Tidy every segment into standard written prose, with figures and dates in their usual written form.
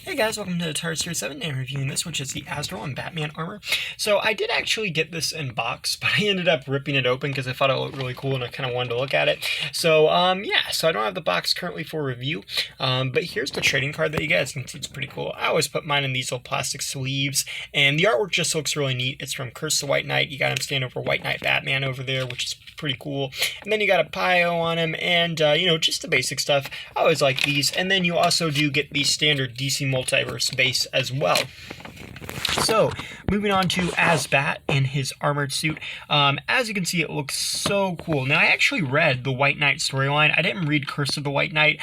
Hey guys, welcome to the Tire Series 7, and reviewing this, which is the Azrael and Batman armor. So I did actually get this in box, but I ended up ripping it open because I thought it looked really cool and I kind of wanted to look at it. So yeah, so I don't have the box currently for review, but here's the trading card that you guys can see. It's pretty cool. I always put mine in these little plastic sleeves, and the artwork just looks really neat. It's from Curse the White Knight. You got him standing over White Knight Batman over there, which is pretty cool. And then you got a Pio on him, and you know, just the basic stuff. I always like these. And then you also do get the standard DC Multiverse base as well. So, moving on to Azbat in his armored suit. As you can see, it looks so cool. Now, I actually read the White Knight storyline. I didn't read Curse of the White Knight,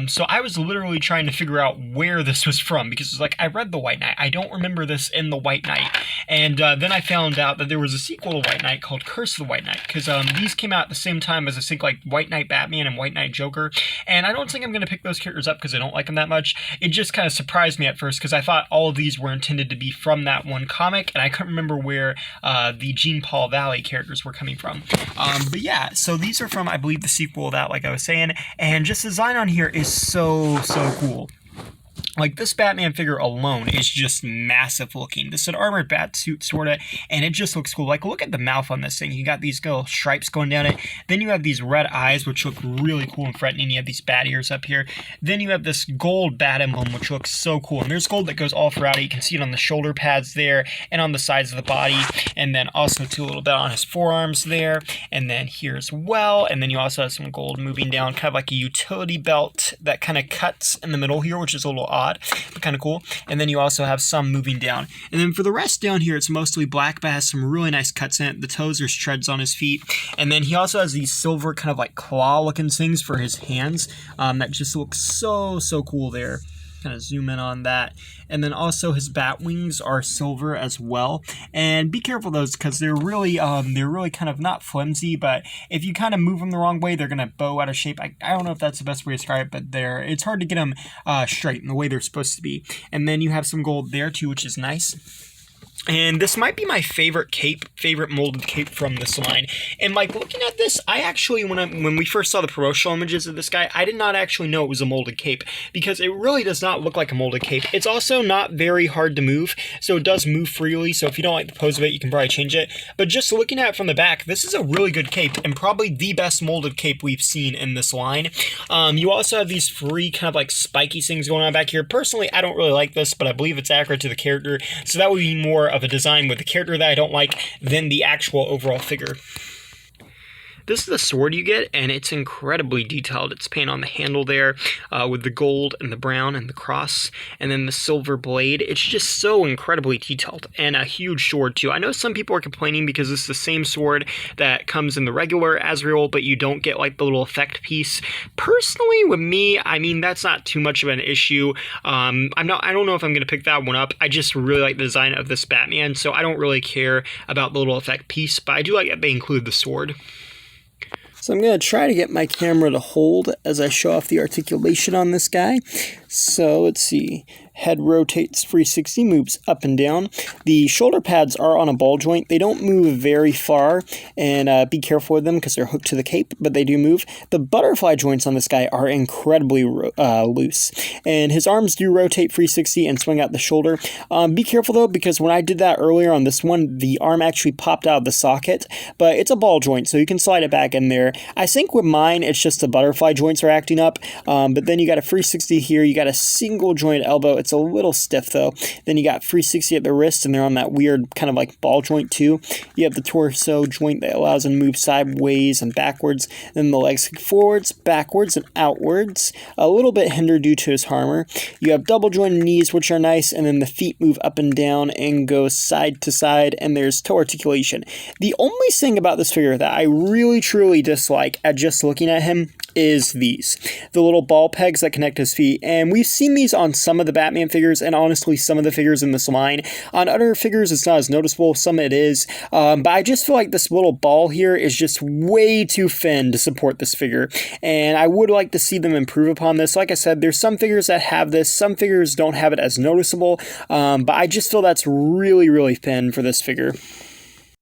so I was literally trying to figure out where this was from, because it's like, I read the White Knight. I don't remember this in the White Knight. And then I found out that there was a sequel to White Knight called Curse of the White Knight, because these came out at the same time as, I think, like White Knight Batman and White Knight Joker. And I don't think I'm going to pick those characters up because I don't like them that much. It just kind of surprised me at first, because I thought all of these were intended to be from that one comic, and I couldn't remember where the Jean Paul Valley characters were coming from. But yeah, so these are from, I believe, the sequel of that, like I was saying, and just the design on here is so cool. Like, this Batman figure alone is just massive looking. This is an armored bat suit, sorta, and it just looks cool. Like, look at the mouth on this thing. You got these little stripes going down it. Then you have these red eyes, which look really cool and threatening. You have these bat ears up here. Then you have this gold bat emblem, which looks so cool. And there's gold that goes all throughout it. You can see it on the shoulder pads there and on the sides of the body. And then also, too, a little bit on his forearms there. And then here as well. And then you also have some gold moving down, kind of like a utility belt that kind of cuts in the middle here, which is a little odd, but kind of cool. And then you also have some moving down. And then for the rest down here, it's mostly black, but has some really nice cuts in it. The toes are shreds on his feet. And then he also has these silver kind of like claw looking things for his hands that just looks so cool there. Kind of zoom in on that. And then also his bat wings are silver as well. And be careful of those, because they're really kind of not flimsy, but if you kind of move them the wrong way, they're going to bow out of shape. I don't know if that's the best way to describe it, but it's hard to get them straight in the way they're supposed to be. And then you have some gold there too, which is nice. And this might be my favorite molded cape from this line. And like, looking at this, I actually, when we first saw the promotional images of this guy, I did not actually know it was a molded cape, because it really does not look like a molded cape. It's also not very hard to move, so it does move freely. So if you don't like the pose of it, you can probably change it. But just looking at it from the back, this is a really good cape, and probably the best molded cape we've seen in this line. You also have these free kind of like spiky things going on back here. Personally, I don't really like this, but I believe it's accurate to the character, so that would be more of a design with the character that I don't like than the actual overall figure. This is the sword you get, and it's incredibly detailed. It's paint on the handle there with the gold and the brown and the cross, and then the silver blade. It's just so incredibly detailed, and a huge sword too. I know some people are complaining because this is the same sword that comes in the regular Azrael, but you don't get like the little effect piece. Personally, with me, I mean, that's not too much of an issue. I don't know if I'm going to pick that one up. I just really like the design of this Batman, so I don't really care about the little effect piece, but I do like that they include the sword. So I'm going to try to get my camera to hold as I show off the articulation on this guy. So let's see. Head rotates 360, moves up and down. The shoulder pads are on a ball joint. They don't move very far, and be careful with them because they're hooked to the cape, but they do move. The butterfly joints on this guy are incredibly loose, and his arms do rotate 360 and swing out the shoulder. Be careful though, because when I did that earlier on this one, the arm actually popped out of the socket, but it's a ball joint, so you can slide it back in there. I think with mine, it's just the butterfly joints are acting up, but then you got a 360 here. You got a single joint elbow. It's a little stiff though. Then you got 360 at the wrist, and they're on that weird kind of like ball joint too. You have the torso joint that allows them to move sideways and backwards. Then the legs forwards, backwards, and outwards. A little bit hindered due to his armor. You have double jointed knees, which are nice, and then the feet move up and down and go side to side, and there's toe articulation. The only thing about this figure that I really truly dislike at just looking at him is the little ball pegs that connect his feet. And we've seen these on some of the Batman figures, and honestly some of the figures in this line. On other figures it's not as noticeable, some it is, but I just feel like this little ball here is just way too thin to support this figure, and I would like to see them improve upon this. Like I said, there's some figures that have this, some figures don't have it as noticeable, but I just feel that's really thin for this figure.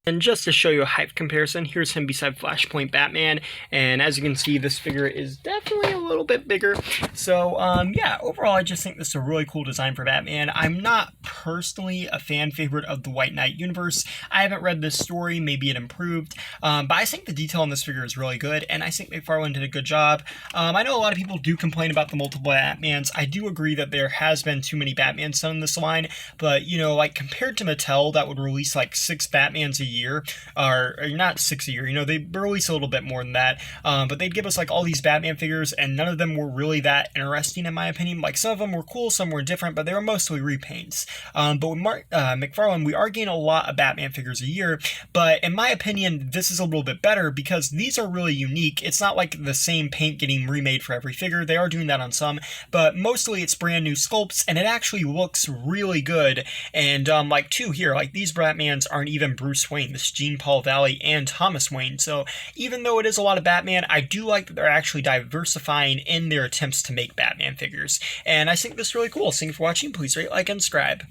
And just to show you a height comparison, here's him beside Flashpoint Batman, and as you can see, this figure is definitely a little bit bigger. So, yeah, overall, I just think this is a really cool design for Batman. I'm not personally a fan favorite of the White Knight universe. I haven't read this story, maybe it improved, but I think the detail on this figure is really good, and I think McFarlane did a good job. I know a lot of people do complain about the multiple Batmans. I do agree that there has been too many Batmans done in this line, but, you know, like, compared to Mattel, that would release, like, 6 Batmans a year, or not 6 a year, you know, they release a little bit more than that, but they'd give us like all these Batman figures, and none of them were really that interesting in my opinion. Like, some of them were cool, some were different, but they were mostly repaints. But with McFarlane, we are getting a lot of Batman figures a year, but in my opinion, this is a little bit better because these are really unique. It's not like the same paint getting remade for every figure. They are doing that on some, but mostly it's brand new sculpts, and it actually looks really good. And like two here, like these Batmans aren't even Bruce Wayne. This Jean Paul Valley and Thomas Wayne. So even though it is a lot of Batman, I do like that they're actually diversifying in their attempts to make Batman figures. And I think this is really cool. Thank you for watching. Please rate, like, and subscribe.